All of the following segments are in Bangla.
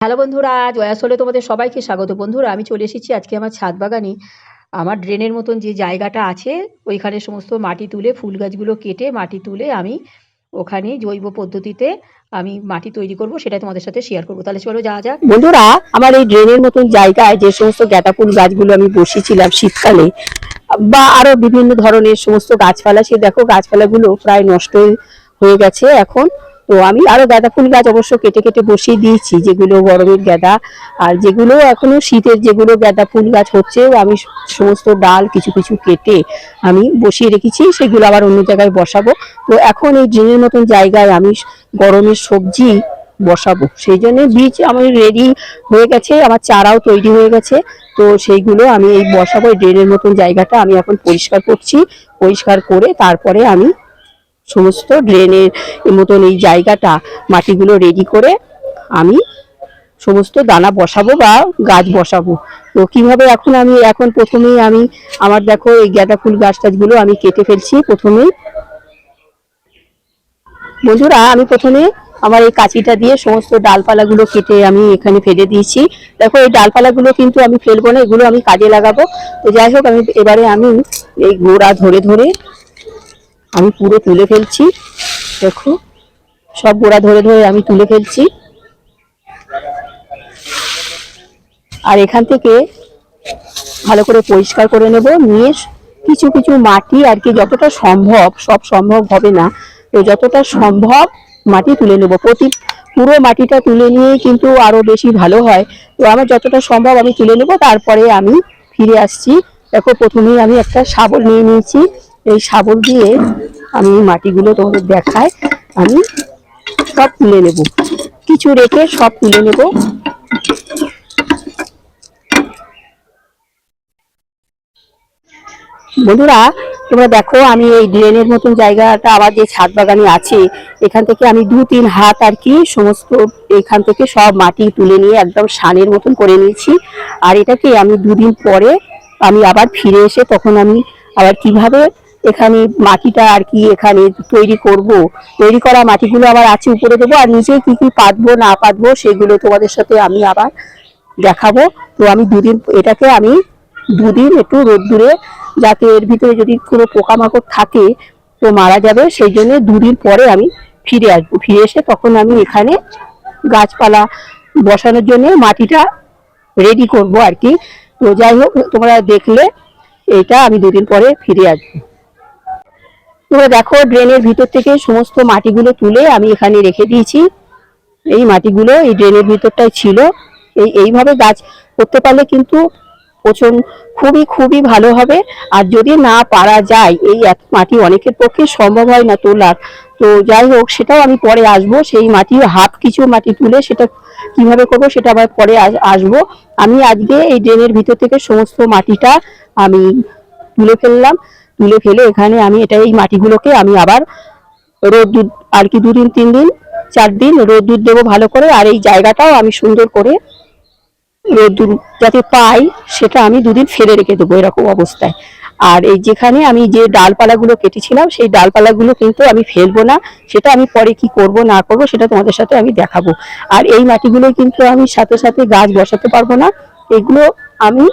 হ্যালো বন্ধুরা, জয়াসলে তোমাদের সবাইকে স্বাগত। বন্ধুরা, আমি চলে এসেছি আজকে আমার ছাদ বাগানে। আমার ড্রেনের মতন যে জায়গাটা আছে ওইখানে সমস্ত মাটি তুলে, ফুল গাছগুলো কেটে মাটি তুলে আমি ওখানে জৈব পদ্ধতিতে আমি মাটি তৈরি করব, সেটাই তোমাদের সাথে শেয়ার করব। তাহলে চলো যাওয়া যাক। বন্ধুরা, আমার এই ড্রেনের মতন জায়গায় যে সমস্ত গাঁদা ফুল গাছগুলো আমি বসিয়েছিলাম শীতকালে বা আরো বিভিন্ন ধরনের সমস্ত গাছপালা, সে দেখো গাছপালাগুলো প্রায় নষ্ট হয়ে গেছে এখন। তো আমি আরো গাঁদা ফুল গাছ অবশ্য কেটে কেটে বসিয়ে দিয়েছি, যেগুলো গরমের গাঁদা, আর যেগুলো এখনো শীতের যেগুলো গাঁদা ফুল গাছ হচ্ছে আমি সমস্ত ডাল কিছু কিছু কেটে আমি বসিয়ে রেখেছি, সেগুলো আবার অন্য জায়গায় বসাবো। তো এখন এই ড্রেনের মতন জায়গায় আমি গরমের সবজি বসাবো, সেই জন্য বীজ আমার রেডি হয়ে গেছে, আমার চারাও তৈরি হয়ে গেছে। তো সেইগুলো আমি এই বসাবো। ড্রেনের মতন জায়গাটা আমি এখন পরিষ্কার করছি, পরিষ্কার করে তারপরে আমি সমস্ত ড্রেনের মতন এই জায়গাটা মাটিগুলো রেডি করে আমি সমস্ত দানা বসাবো বা গাছ বসাবো। তো কিভাবে এখন প্রথমেই আমি আমার দেখো এই গাঁদা ফুল গাছ টাছগুলো আমি কেটে ফেলছি। প্রথমেই বন্ধুরা, আমি প্রথমে আমার এই কাঁচিটা দিয়ে সমস্ত ডালপালাগুলো কেটে আমি এখানে ফেলে দিয়েছি। দেখো এই ডালপালাগুলো কিন্তু আমি ফেলবো না, এগুলো আমি কাজে লাগাবো। তো যাই হোক, এবারে আমি এই গোড়া ধরে ধরে আমি পুরো তুলে ফেলছি। দেখো সব গোড়া ধরে ধরে আমি তুলে ফেলছি। আর এখান থেকে ভালো করে পরিষ্কার করে নেব, নিয়ে কিছু কিছু মাটি আর কি, যতটা সম্ভব, সব সম্ভব হবে না, তো যতটা সম্ভব মাটি তুলে নেব। পুরো মাটিটা তুলে নিয়ে কিন্তু আরো বেশি ভালো হয়। তো আমার যতটা সম্ভব আমি তুলে নেব, তারপরে আমি ফিরে আসছি। দেখো প্রথমেই আমি একটা শাবল নিয়ে নিয়েছি, এই শাবল দিয়ে আমি মাটিগুলো তোমাদের দেখাই, আমি সব তুলে নেব, কিছু রেখে সব তুলে নেব। বন্ধুরা, তোমরা দেখো আমি এই ড্রেনের মতন জায়গাটা আবার যে ছাদ বাগানে আছে, এখান থেকে আমি 2-3 হাত আর কি সমস্ত এখান থেকে সব মাটি তুলে নিয়ে একদম সানের মতন করে নিয়েছি। আর এটাকে আমি 2 দিন পরে আমি আবার ফিরে এসে তখন আমি আবার কিভাবে এখানে মাটিটা আর কি এখানে তৈরি করব, তৈরি করা মাটিগুলো আবার আছে উপরে দেবো, আর নিচে কি কি পাতবো না পাতবো সেগুলো তোমাদের সাথে আমি আবার দেখাবো। তো আমি এটাকে আমি 2 দিন একটু রোদ্দুরে, যাতে এর ভিতরে যদি কোনো পোকামাকড় থাকে তো মারা যাবে, সেই জন্য 2 দিন পরে আমি ফিরে আসবো। ফিরে এসে তখন আমি এখানে গাছপালা বসানোর জন্য মাটিটা রেডি করব আর কি। তো যাই হোক, তোমরা দেখলে এটা আমি 2 দিন পরে ফিরে আসবো। তোমরা দেখো ড্রেনের ভিতর থেকে সমস্ত মাটিগুলো তুলে আমি এখানে রেখে দিয়েছি। এই মাটিগুলো এই ড্রেনের ভিতরটাই ছিল। এইভাবে গাছ করতে পারলে কিন্তু খুবই খুবই ভালো হবে। আর যদি না পারা যায়, এই এত মাটি অনেকের পক্ষে সম্ভব হয় না তোলার, তো যাই হোক সেটাও আমি পরে আসবো। সেই মাটি কিছু মাটি তুলে সেটা কিভাবে করবো সেটা আবার পরে আসবো। আমি আজকে এই ড্রেনের ভিতর থেকে সমস্ত মাটিটা আমি তুলে ফেললাম, তুলে ফেলে এখানে আমি এই মাটিগুলোকে আমি আবার রোদ্দুর আর কি 2 দিন 3 দিন 4 দিন রোদ্দুর দেবো ভালো করে। আর এই জায়গাটাও আমি সুন্দর করে রোদ্দুর যাতে পাই সেটা আমি 2 দিন ফেলে রেখে দেবো এরকম অবস্থায়। আর এই যেখানে আমি যে ডালপালাগুলো কেটেছিলাম সেই ডালপালাগুলো কিন্তু আমি ফেলবো না, সেটা আমি পরে কি করব না করব সেটা তোমাদের সাথে আমি দেখাবো। আর এই মাটিগুলো কিন্তু আমি সাথে সাথে গাছ বসাতে পারবো না, এগুলো আমি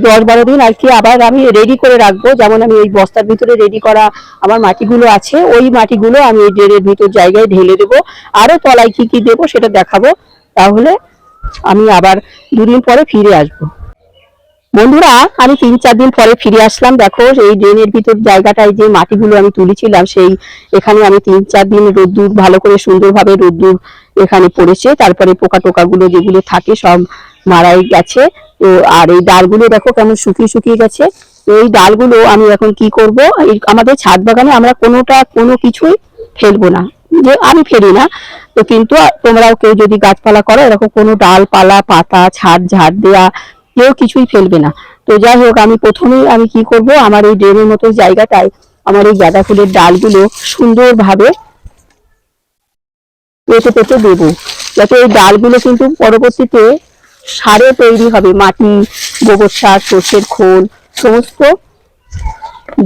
10-12 দিন আর কি আবার আমি রেডি করে রাখবো। যেমন আমি এই বস্তার ভিতরে রেডি করা আমার মাটিগুলো আছে, ওই মাটিগুলো আমি এই ড্রেনের ভিতর জায়গায় ঢেলে দেবো। আরো তলায় কি কি দেবো সেটা দেখাবো। তাহলে আমি আবার 2 দিন পরে ফিরে আসবো। বন্ধুরা, আমি 3-4 দিন পরে ফিরে আসলাম। দেখো এই ড্রেনের ভিতর জায়গাটায় যে মাটিগুলো আমি তুলেছিলাম, সেই এখানে আমি 3-4 দিন রোদ্দুর ভালো করে সুন্দরভাবে রোদ্দুর এখানে পড়েছে। তারপরে পোকা টোকাগুলো যেগুলো থাকে সব মারাই গেছে। তো আর এই ডালগুলো দেখো কেমন শুকিয়ে শুকিয়ে গেছে। তো এই ডালগুলো আমি এখন কি করব, আমাদের ছাদ বাগানে আমরা কোনো কিছুই ফেলবো না, যে আমি ফেলি না। তো কিন্তু তোমরাও কেউ যদি গাছপালা করো এরকম কোনো ডালপালা পাতা ঝাড় দেওয়া কেউ কিছুই ফেলবে না। তো যাই হোক, আমি প্রথমেই আমি কি করব, আমার এই ড্রেনের মতো জায়গাটায় আমার এই গাঁদা ফুলের ডালগুলো সুন্দরভাবে পেতে পেতে দেবো, যাতে এই ডালগুলো কিন্তু পরবর্তীতে সারে তৈরি হবে। মাটি, গোবর সার, সর্ষের খোল সমস্ত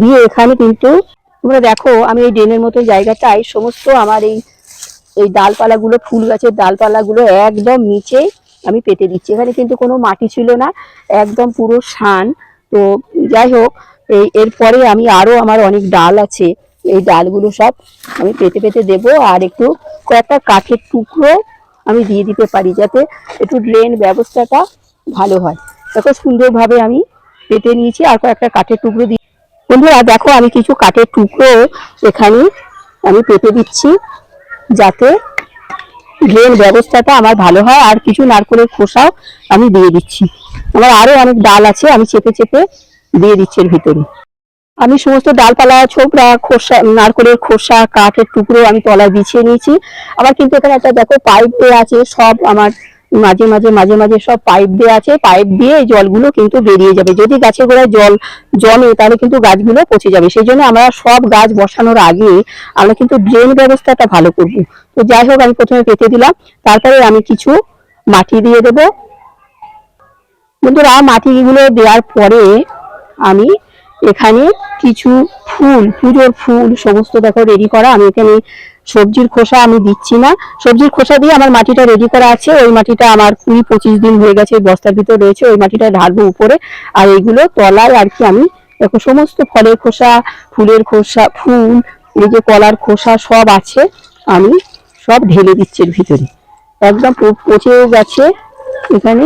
দিয়ে এখানে কিন্তু তোমরা দেখো আমি এই ড্রেনের মতো জায়গাটায় সমস্ত আমার এই এই ডালপালাগুলো, ফুল গাছের ডালপালাগুলো একদম নিচে আমি পেতে দিচ্ছি। এখানে কিন্তু কোনো মাটি ছিল না, একদম পুরো শান। তো যাই হোক, এরপরে আমি আরো আমার অনেক ডাল আছে, এই ডালগুলো সব আমি পেতে পেতে দেবো। আর একটু কয়েকটা কাঠের টুকরো আমি দিয়ে দিতে পারি, যাতে একটু ড্রেন ব্যবস্থাটা ভালো হয়। দেখো সুন্দরভাবে আমি পেতে নিয়েছি, আর কয়েকটা কাঠের টুকরো দিয়ে। বন্ধুরা দেখো, আমি কিছু কাঠের টুকরো এখানে আমি পেতে দিচ্ছি, যাতে ড্রেন ব্যবস্থাটা আমার ভালো হয়। আর কিছু নারকেলের খোসাও আমি দিয়ে দিচ্ছি। আমার আরো অনেক ডাল আছে, আমি চেপে চেপে দিয়ে দিচ্ছি এর ভিতরে। আমি সমস্ত ডালপালা, ছোবড়া, খোসা, নারকেলের খোসা, কাঠের টুকরো আমি তলায় বিছিয়ে নিয়েছি। আবার কিন্তু এখানে একটা দেখো পাইপ দেওয়া আছে, সব আমার মাঝে মাঝে মাঝে মাঝে সব পাইপ দেওয়া আছে। পাইপ দিয়ে এই জলগুলো কিন্তু বেরিয়ে যাবে। যদি গাছের গোড়ায় জল জমে তাহলে কিন্তু গাছগুলো পচে যাবে। সেই জন্য আমরা সব গাছ বসানোর আগে আমরা কিন্তু ড্রেন ব্যবস্থাটা ভালো করব। তো যাই হোক, আমি প্রথমে পেতে দিলাম, তারপরে আমি কিছু মাটি দিয়ে দেবো। বন্ধুরা মাটিগুলো দেওয়ার পরে আমি এখানে কিছু ফুল, পুজোর ফুল সমস্ত দেখো রেডি করা। আমি এখানে সবজির খোসা আমি দিচ্ছি না, সবজির খোসা দিয়ে আমার মাটিটা রেডি করা আছে। ওই মাটিটা আমার 20-25 দিন হয়ে গেছে, বস্তার ভিতর রয়েছে, ওই মাটিটা ঢালবো উপরে। আর এইগুলো তলায় আর কি আমি দেখো সমস্ত ফলের খোসা, ফুলের খোসা, ফুল, এই যে কলার খোসা সব আছে, আমি সব ঢেলে দিচ্ছি এর ভিতরে। একদম পচেও গেছে এখানে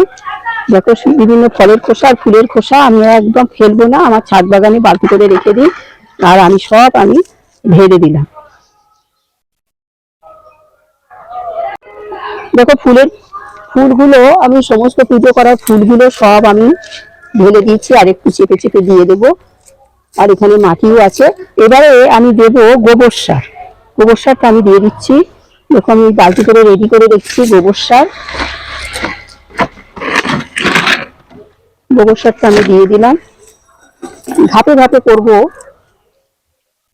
দেখো বিভিন্ন ফলের খোসা আর ফুলের খোসা। আমি একদম ফেলবো না, আমার ছাদ বাগানে বালতি করে রেখে দিই। আর আমি সব ঢেলে দিলাম। দেখো ফুলগুলো আমি সমস্ত পুজো করার ফুলগুলো সব আমি ঢেলে দিয়েছি, আর একটু চেপে চেপে দিয়ে দেবো। আর এখানে মাটিও আছে। এবারে আমি দেব গোবর সার। গোবর সারটা আমি দিয়ে দিচ্ছি। দেখো আমি বালতি করে রেডি করে রেখেছি গোবর সার। গোবর সারটা আমি দিয়ে দিলাম, ধাপে ধাপে করব।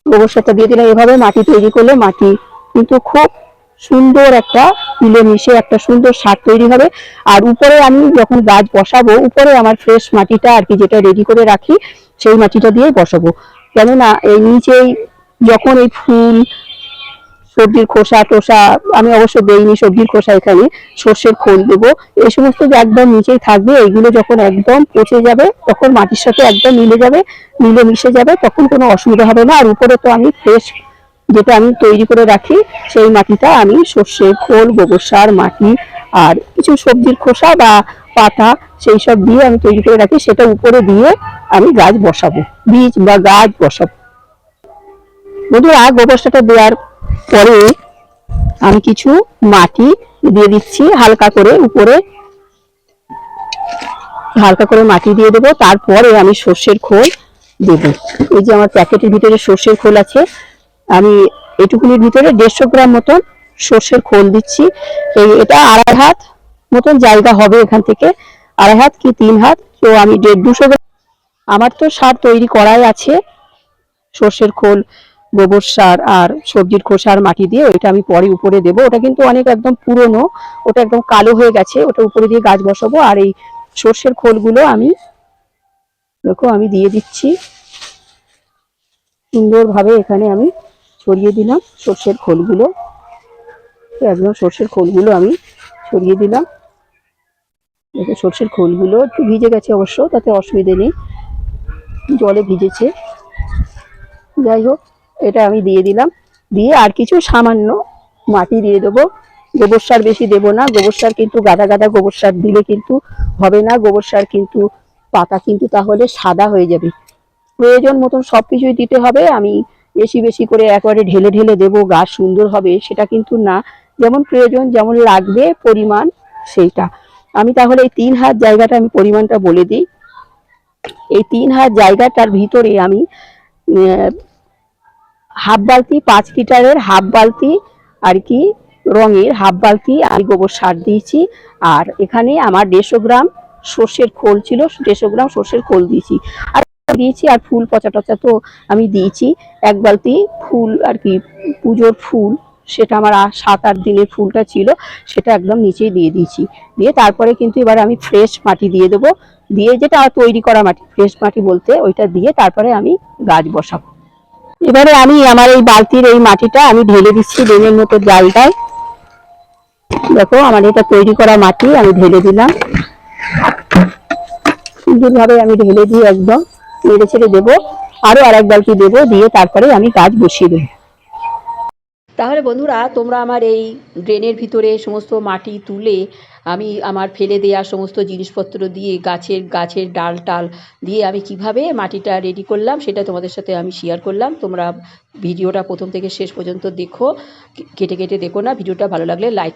গোবর সারটা দিয়ে দিলাম। এভাবে মাটি তৈরি করলে মাটি কিন্তু খুব সুন্দর একটা মিলেমিশে একটা সুন্দর সার তৈরি হবে। আর উপরে আমি যখন গাছ বসাবো, উপরে আমার ফ্রেশ মাটিটা আর কি, যেটা রেডি করে রাখি, সেই মাটিটা দিয়ে বসাবো। কেননা এই নিচেই যখন এই ফুল, সবজির খোসা টোসা, আমি অবশ্য দেইনি সবজির খোসা, এখানে সর্ষের খোল দেবো, এই সমস্ত যে একদম নিচেই থাকবে। এইগুলো যখন একদম পচে যাবে তখন মাটির সাথে একদম মিলে যাবে, মিলে মিশে যাবে, তখন কোনো অসুবিধা হবে না। আর উপরে তো আমি ফ্রেশ যেটা আমি তৈরি করে রাখি, সেই মাটিটা আমি সর্ষের খোল, গোবর সার, মাটি আর কিছু সবজির খোসা বা পাতা, সেই সব দিয়ে আমি তৈরি করে রাখি, সেটা উপরে দিয়ে আমি গাছ বসাবো, বীজ বা গাছ বসাবো। বন্ধুরা গোবর সারটা দেওয়ার পরে আমি কিছু মাটি দিয়ে দিচ্ছি হালকা করে, উপরে হালকা করে মাটি দিয়ে দেবো। তারপরে আমি সর্ষের খোল দেব। এই যে আমার প্যাকেটের ভিতরে সর্ষের খোল আছে, আমি এটুকুনির ভিতরে 150 গ্রাম মতন সর্ষের খোল দিচ্ছি। এটা 2.5 হাত মতন জায়গা হবে, এখান থেকে 2.5 হাত কি 3 হাত। তো আমি 150 গ্রাম, আমার তো সার তৈরি করাই আছে, সর্ষের খোল, গোবর সার আর সবজির খোসা আর মাটি দিয়ে। ওইটা আমি পরে উপরে দেবো। ওটা কিন্তু অনেক একদম পুরনো, ওটা একদম কালো হয়ে গেছে, ওটা উপরে দিয়ে গাছ বসাবো। আর এই সর্ষের খোলগুলো আমি দেখো আমি দিয়ে দিচ্ছি সুন্দরভাবে। এখানে আমি ছড়িয়ে দিলাম সর্ষের খোলগুলো, একদম সর্ষের খোলগুলো আমি ছড়িয়ে দিলাম। দেখো সর্ষের খোলগুলো একটু ভিজে গেছে অবশ্য, তাতে অসুবিধে নেই, জলে ভিজেছে। যাই হোক, এটা আমি দিয়ে দিলাম। দিয়ে আর কিছু সামান্য মাটি দিয়ে দেবো। গোবর সার বেশি দেবো না, গোবর সার কিন্তু গাদা গাদা গোবর সার দিলে কিন্তু হবে না। গোবর সার কিন্তু পাতা কিন্তু তাহলে সাদা হয়ে যাবে। প্রয়োজন মতন সবকিছুই দিতে হবে। আমি বেশি বেশি করে একবারে ঢেলে ঢেলে দেবো, গাছ সুন্দর হবে সেটা কিন্তু না। যেমন প্রয়োজন, যেমন লাগবে পরিমাণ, সেইটা আমি তাহলে এই 3 হাত জায়গাটা আমি পরিমাণটা বলে দিই। এই 3 হাত জায়গাটার ভিতরে আমি হাফ বালতি, 5 লিটারের হাফ বালতি আর কি, রঙের হাফ বালতি আমি গোবর সার দিয়েছি। আর এখানে আমার 150 গ্রাম সর্ষের খোল ছিল, 150 গ্রাম সর্ষের খোল দিয়েছি আর দিয়েছি। আর ফুল পচা টচা তো আমি দিয়েছি। 1 বালতি ফুল আর কি, পুজোর ফুল, সেটা আমার 7-8 দিনের ফুলটা ছিল, সেটা একদম নিচেই দিয়ে দিয়েছি। দিয়ে তারপরে কিন্তু এবার আমি ফ্রেশ মাটি দিয়ে দেবো। দিয়ে যেটা তৈরি করা মাটি, ফ্রেশ মাটি বলতে ওইটা দিয়ে তারপরে আমি গাছ বসাবো। এবারে আমি আমার এই বালতির এই মাটিটা আমি ঢেলে দিচ্ছি ড্রেনের মতো জায়গায়। দেখো আমার এটা তৈরি করা মাটি আমি ঢেলে দিলাম, সুন্দরভাবে আমি ঢেলে দিয়ে একদম নেড়ে ছেড়ে দেবো। আরো আর এক বালতি দেবো, দিয়ে তারপরে আমি গাছ বসিয়ে দেবো। তাহলে বন্ধুরা, তোমরা আমার এই ড্রেনের ভিতরে সমস্ত মাটি তুলে আমি আমার ফেলে দেওয়া সমস্ত জিনিসপত্র দিয়ে গাছের ডাল টাল দিয়ে আমি কিভাবে মাটিটা রেডি করলাম সেটা তোমাদের সাথে আমি শেয়ার করলাম। তোমরা ভিডিওটা প্রথম থেকে শেষ পর্যন্ত দেখো, কেটে কেটে দেখো না। ভিডিওটা ভালো লাগলে লাইক